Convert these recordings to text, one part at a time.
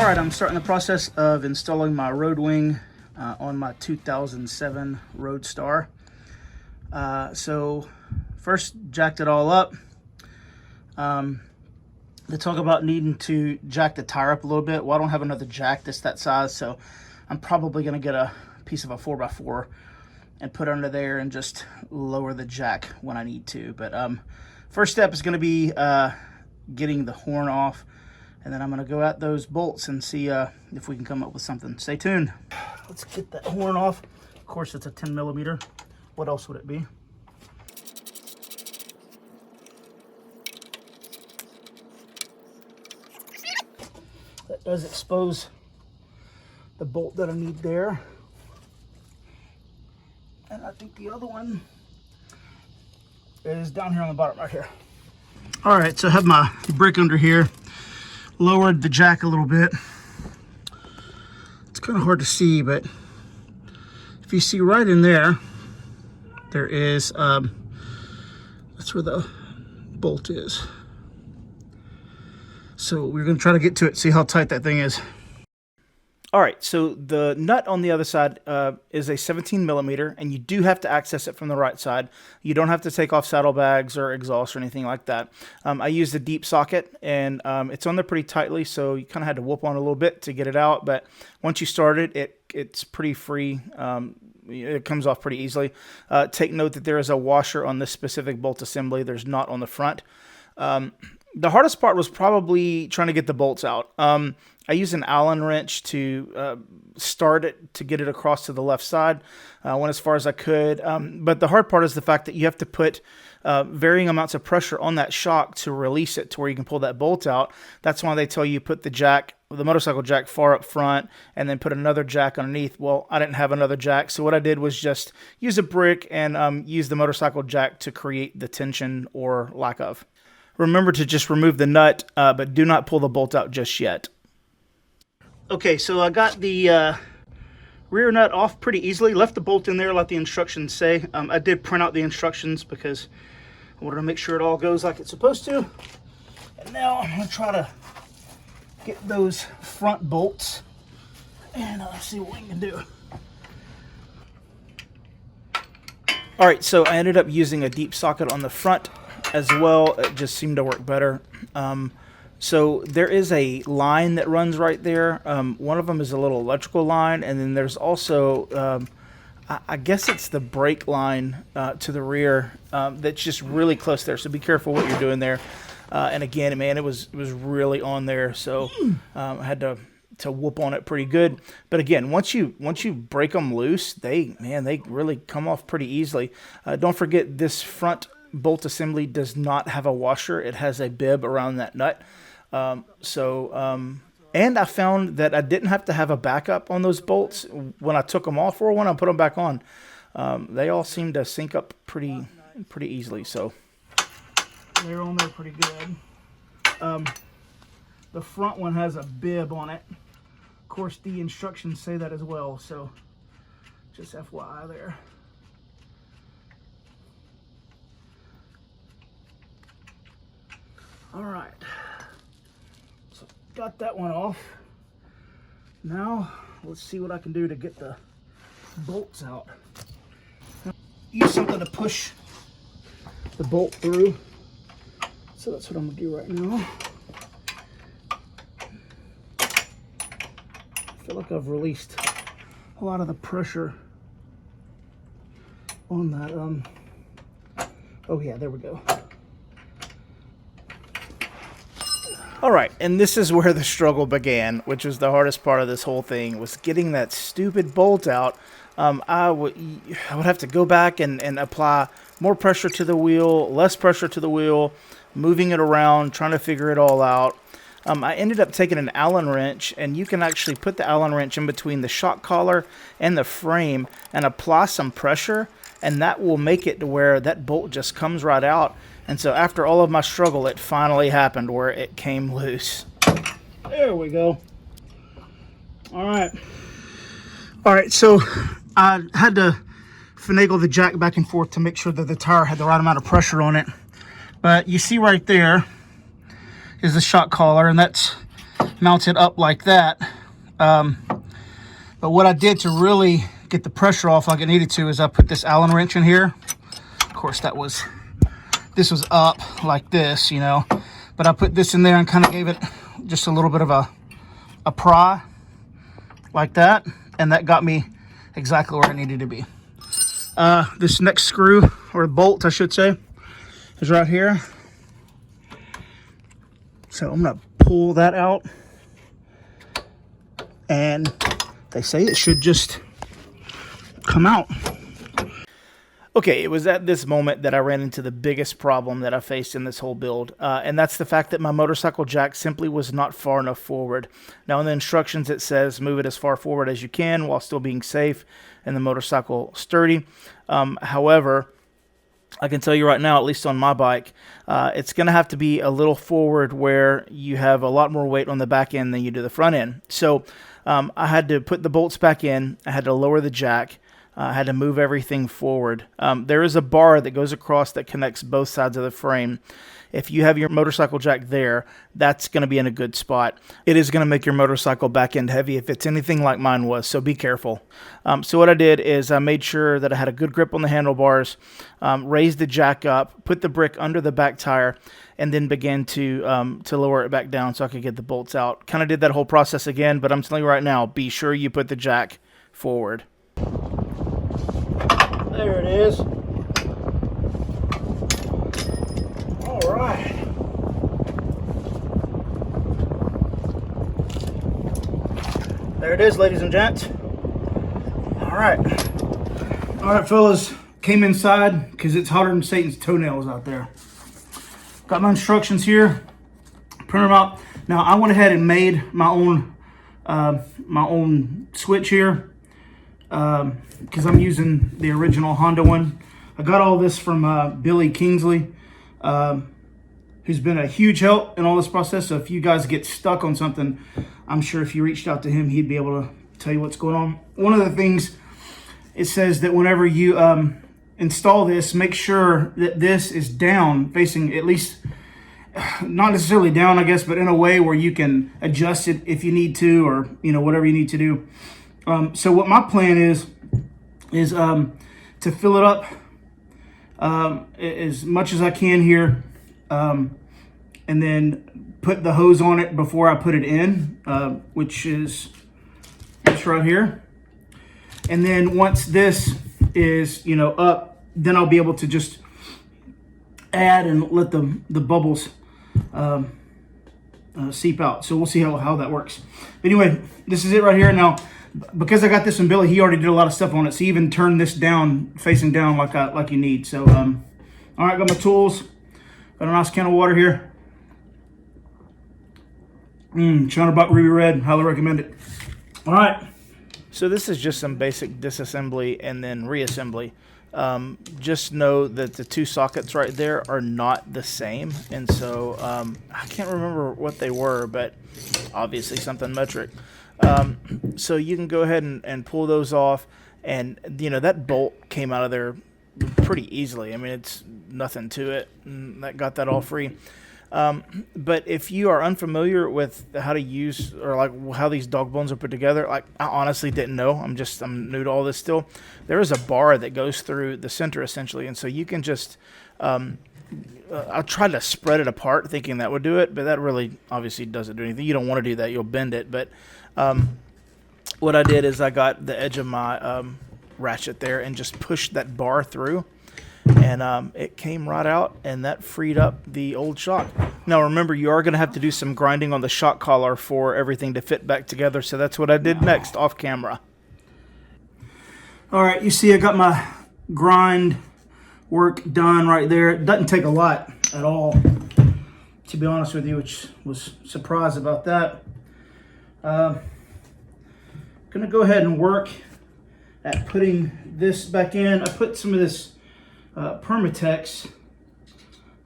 Alright, I'm starting the process of installing my RoadWing on my 2007 Roadstar. So first jacked it all up. They talk about needing to jack the tire up a little bit. Well, I don't have another jack that's that size, so I'm probably going to get a piece of a 4x4 and put under there and just lower the jack when I need to. But first step is going to be getting the horn off, and then I'm going to go at those bolts and see if we can come up with something. Stay tuned. Let's get that horn off. Of course, it's a 10mm. What else would it be? That does expose the bolt that I need there. And I think the other one is down here on the bottom right here. All right, so I have my brick under here. Lowered the jack a little bit. It's kind of hard to see, but if you see right in there, there is, that's where the bolt is. So we're gonna try to get to it, see how tight that thing is. All right, so the nut on the other side is a 17mm, and you do have to access it from the right side. You don't have to take off saddlebags or exhaust or anything like that. I used a deep socket, and it's on there pretty tightly, so you kind of had to whoop on it a little bit to get it out. But once you start it, it's pretty free. It comes off pretty easily. Take note that there is a washer on this specific bolt assembly. There's not on the front. The hardest part was probably trying to get the bolts out. I used an Allen wrench to start it, to get it across to the left side. Went as far as I could. But the hard part is the fact that you have to put varying amounts of pressure on that shock to release it to where you can pull that bolt out. That's why they tell you put the jack, the motorcycle jack, far up front and then put another jack underneath. Well, I didn't have another jack, so what I did was just use a brick and use the motorcycle jack to create the tension or lack of. Remember to just remove the nut, but do not pull the bolt out just yet. Okay, so I got the rear nut off pretty easily. Left the bolt in there like the instructions say. I did print out the instructions because I wanted to make sure it all goes like it's supposed to. And now I'm going to try to get those front bolts, and let's see what we can do. All right, so I ended up using a deep socket on the front as well. It just seemed to work better. So there is a line that runs right there. One of them is a little electrical line, and then there's also, I guess it's the brake line to the rear that's just really close there. So be careful what you're doing there. And again, man, it was really on there, so I had to whoop on it pretty good. But again, once you break them loose, they really come off pretty easily. Don't forget, this front bolt assembly does not have a washer. It has a bib around that nut. And I found that I didn't have to have a backup on those bolts when I took them off, or when I put them back on. They all seem to sync up pretty easily, so they're on there pretty good. The front one has a bib on it. Of course, the instructions say that as well, so just FYI there. All right, so got that one off. Now let's see what I can do to get the bolts out. Use something to push the bolt through. So that's what I'm gonna do right now. I feel like I've released a lot of the pressure on that. Oh yeah, there we go. All right, and this is where the struggle began, which was the hardest part of this whole thing, was getting that stupid bolt out. I would have to go back and apply more pressure to the wheel, less pressure to the wheel, moving it around, trying to figure it all out. I ended up taking an Allen wrench, and you can actually put the Allen wrench in between the shock collar and the frame and apply some pressure, and that will make it to where that bolt just comes right out. And so after all of my struggle, it finally happened where it came loose. There we go. All right, so I had to finagle the jack back and forth to make sure that the tire had the right amount of pressure on it. But you see right there is the shock collar, and that's mounted up like that. But what I did to really get the pressure off like it needed to is I put this Allen wrench in here. Of course, this was up like this, you know, but I put this in there and kind of gave it just a little bit of a pry like that, and that got me exactly where I needed to be. This next screw, or bolt I should say, is right here. So I'm gonna pull that out, and they say it should just come out. Okay, it was at this moment that I ran into the biggest problem that I faced in this whole build, and that's the fact that my motorcycle jack simply was not far enough forward. Now in the instructions it says move it as far forward as you can while still being safe and the motorcycle sturdy. However, I can tell you right now, at least on my bike, it's going to have to be a little forward where you have a lot more weight on the back end than you do the front end. So I had to put the bolts back in, I had to lower the jack, I had to move everything forward. There is a bar that goes across that connects both sides of the frame. If you have your motorcycle jack there, that's going to be in a good spot. It is going to make your motorcycle back end heavy if it's anything like mine was, so be careful. So what I did is I made sure that I had a good grip on the handlebars, raised the jack up, put the brick under the back tire, and then began to lower it back down so I could get the bolts out. Kind of did that whole process again, but I'm telling you right now, be sure you put the jack forward. There it is. All right. There it is, ladies and gents. All right. All right, fellas. Came inside because it's hotter than Satan's toenails out there. Got my instructions here. Print them out. Now I went ahead and made my own switch here because I'm using the original Honda one. I got all this from Billy Kingsley, who's been a huge help in all this process. So if you guys get stuck on something, I'm sure if you reached out to him, he'd be able to tell you what's going on. One of the things, it says that whenever you install this, make sure that this is down, facing at least, not necessarily down, I guess, but in a way where you can adjust it if you need to, or, you know, whatever you need to do. So what my plan is to fill it up as much as I can here, and then put the hose on it before I put it in, which is this right here. And then once this is, you know, up, then I'll be able to just add and let the bubbles seep out. So we'll see how that works. But anyway, this is it right here. Now, because I got this from Billy, he already did a lot of stuff on it. So he even turned this down, facing down like you need. So, all right, got my tools. Got a nice can of water here. China Buck Ruby Red, highly recommend it. All right. So this is just some basic disassembly and then reassembly. Just know that the two sockets right there are not the same, and so I can't remember what they were, but obviously something metric. So you can go ahead and pull those off, and you know that bolt came out of there pretty easily. I mean, it's nothing to it, and that got that all free. But if you are unfamiliar with how to use, or like how these dog bones are put together, like I honestly didn't know. I'm new to all this still. There is a bar that goes through the center essentially, and so you can just I tried to spread it apart thinking that would do it, but that really obviously doesn't do anything. You don't want to do that, you'll bend it. But what I did is I got the edge of my ratchet there and just pushed that bar through, and it came right out, and that freed up the old shock. Now remember, you are going to have to do some grinding on the shock collar for everything to fit back together, so that's what I did next off camera. All right, you see I got my grind work done right there. It doesn't take a lot at all, to be honest with you, which was surprised about that. Gonna go ahead and work at putting this back in. I put some of this Permatex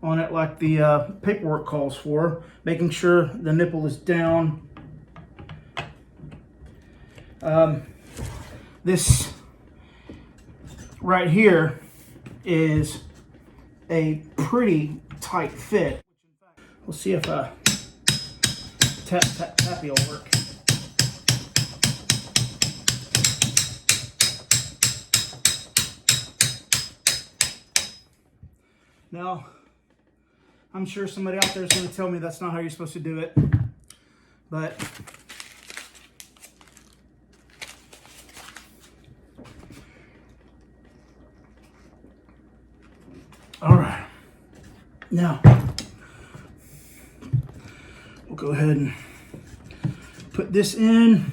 on it like the paperwork calls for, making sure the nipple is down. This right here is a pretty tight fit. We'll see if I tap, tap, tappy will work. Now, I'm sure somebody out there is going to tell me that's not how you're supposed to do it, but all right. Now, we'll go ahead and put this in.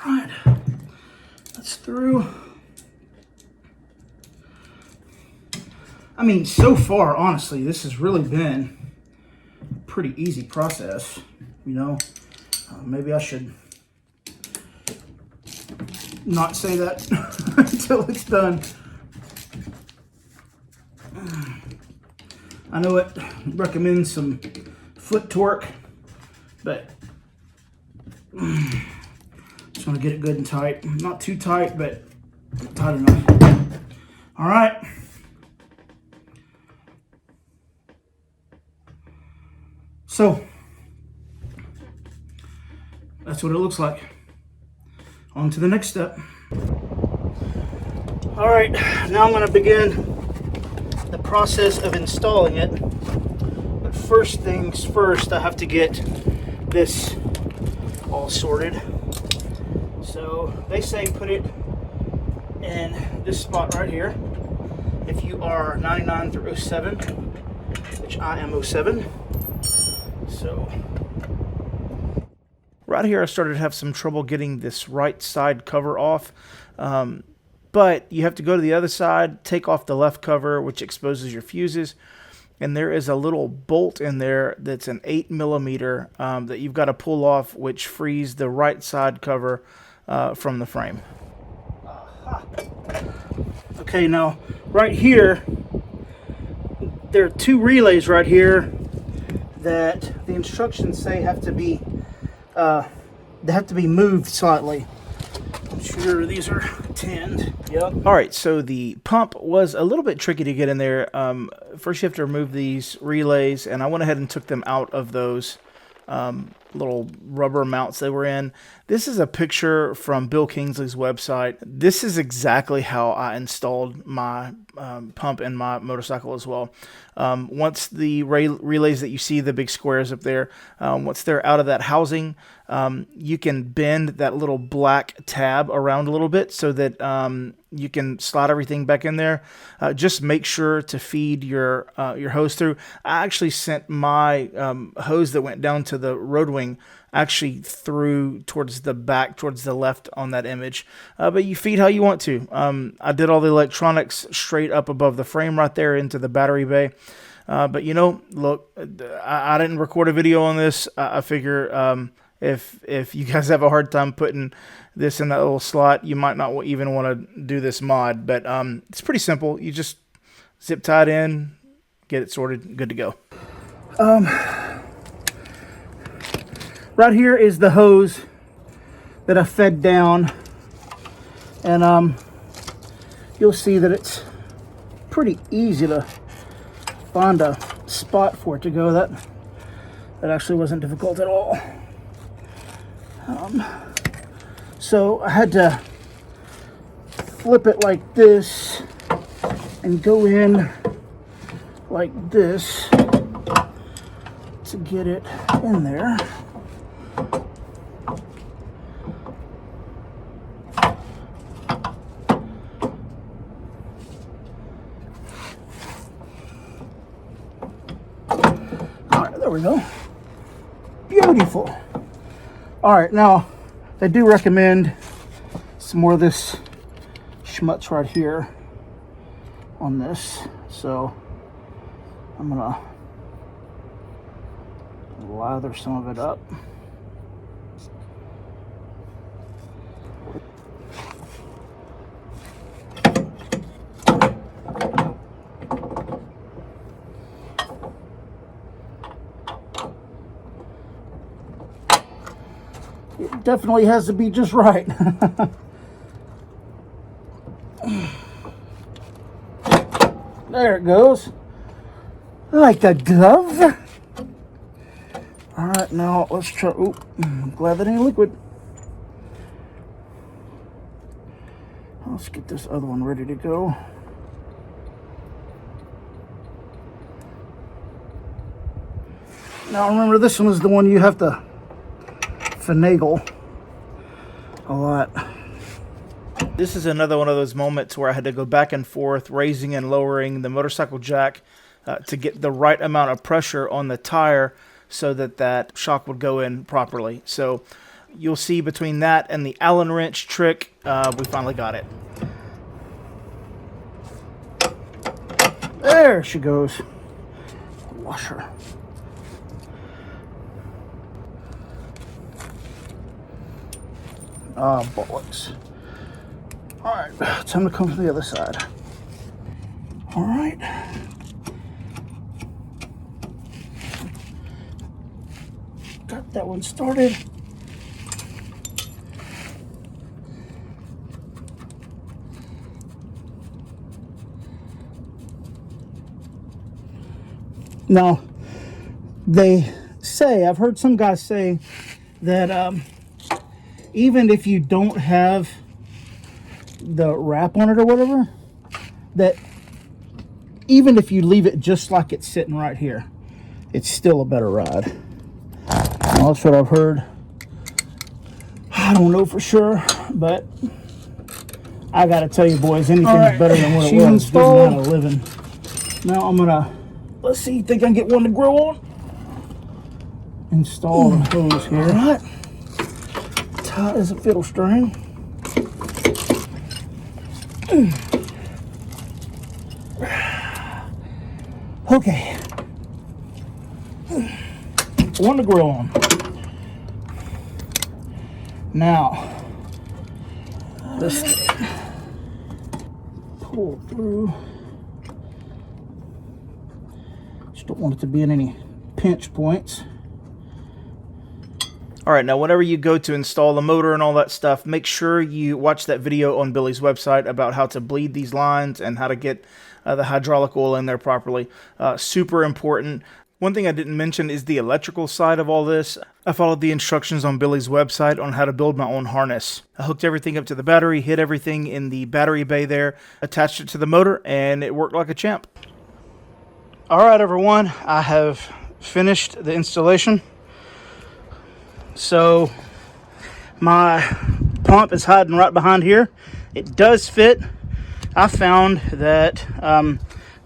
Alright, that's through. I mean, so far, honestly, this has really been a pretty easy process, you know. Maybe I should not say that until it's done. I know it recommends some foot torque, but just want to get it good and tight. Not too tight, but tight enough. All right. So that's what it looks like. On to the next step. All right, now I'm going to begin the process of installing it. But first things first, I have to get this all sorted. So they say put it in this spot right here. If you are 99 through 07, which I am 07. So right here I started to have some trouble getting this right side cover off. But you have to go to the other side, take off the left cover, which exposes your fuses. And there is a little bolt in there that's an 8mm that you've got to pull off, which frees the right side cover from the frame. Okay, now right here, there are two relays right here that the instructions say have to be moved slightly. I'm sure these are tinned. Yep. All right, so the pump was a little bit tricky to get in there. First you have to remove these relays, and I went ahead and took them out of those little rubber mounts they were in. This is a picture from Bill Kingsley's website. This is exactly how I installed my pump in my motorcycle as well. Once the relays that you see, the big squares up there, once they're out of that housing, you can bend that little black tab around a little bit so that you can slide everything back in there. Just make sure to feed your hose through. I actually sent my hose that went down to the RoadWing actually through towards the back, towards the left on that image. But you feed how you want to. I did all the electronics straight up above the frame right there into the battery bay. But you know, look, I didn't record a video on this. I figure if you guys have a hard time putting this in that little slot, you might not even want to do this mod. But it's pretty simple. You just zip tie it in, get it sorted, good to go. Right here is the hose that I fed down, and you'll see that it's pretty easy to find a spot for it to go. That actually wasn't difficult at all. So I had to flip it like this and go in like this to get it in there. There we go. Beautiful. All right, now they do recommend some more of this schmutz right here on this, so I'm gonna lather some of it up. definitely has to be just right. There it goes. Like a glove. All right, now let's try. Oop, I'm glad that ain't liquid. Let's get this other one ready to go. Now remember, this one is the one you have to finagle a lot. This is another one of those moments where I had to go back and forth, raising and lowering the motorcycle jack to get the right amount of pressure on the tire so that that shock would go in properly. So you'll see between that and the Allen wrench trick, we finally got it. There she goes. Washer. Bollocks. Alright, time to come to the other side. Alright. Got that one started. Now, they say, I've heard some guys say that even if you don't have the wrap on it or whatever, that even if you leave it just like it's sitting right here, it's still a better ride. Well, that's what I've heard. I don't know for sure, but I gotta tell you, boys, anything's better than what it was. Installed. Out of living. Now I'm gonna, let's see, think I can get one to grow on. Install the hose here. Right. Tight as a fiddle string. Okay. One to grill on. Now, this pull through. Just don't want it to be in any pinch points. All right, now whenever you go to install the motor and all that stuff, make sure you watch that video on Billy's website about how to bleed these lines and how to get the hydraulic oil in there properly. Super important. One thing I didn't mention is the electrical side of all this. I followed the instructions on Billy's website on how to build my own harness. I hooked everything up to the battery, hid everything in the battery bay there, attached it to the motor, and it worked like a champ. All right, everyone, I have finished the installation. So my pump is hiding right behind here. It does fit. I found that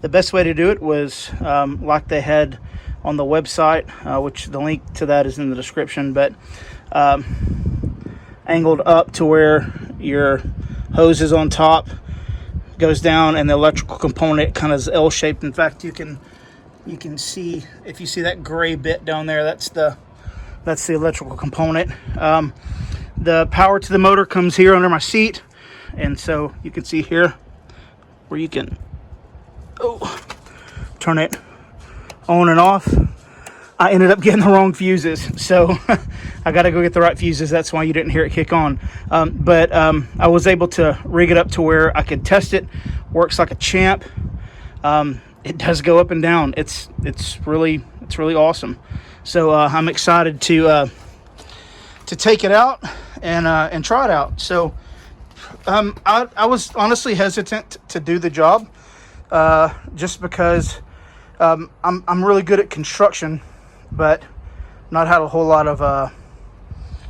the best way to do it was like they had on the website, which the link to that is in the description, but angled up to where your hose is on top, goes down, and the electrical component kind of is L-shaped. In fact, you can see, if you see that gray bit down there, that's the electrical component. The power to the motor comes here under my seat, and so you can see here where you can turn it on and off. I ended up getting the wrong fuses, so I got to go get the right fuses. That's why you didn't hear it kick on. But I was able to rig it up to where I could test it. Works like a champ. It does go up and down. It's really awesome. So I'm excited to take it out and try it out. So I was honestly hesitant to do the job just because I'm really good at construction, but not had a whole lot of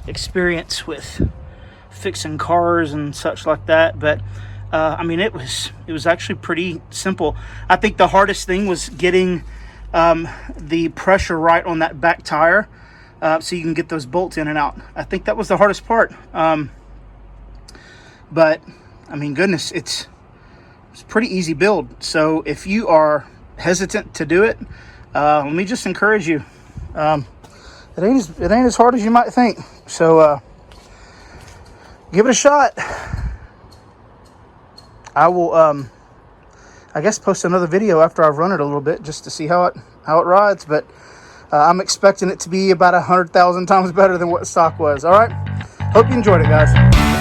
experience with fixing cars and such like that. But I mean, it was actually pretty simple. I think the hardest thing was getting the pressure right on that back tire so you can get those bolts in and out. I think that was the hardest part. But I mean, goodness, it's a pretty easy build. So if you are hesitant to do it, let me just encourage you. It ain't as hard as you might think. So give it a shot. I will I guess post another video after I've run it a little bit just to see how it rides, but I'm expecting it to be about 100,000 times better than what stock was. All right, Hope you enjoyed it, guys.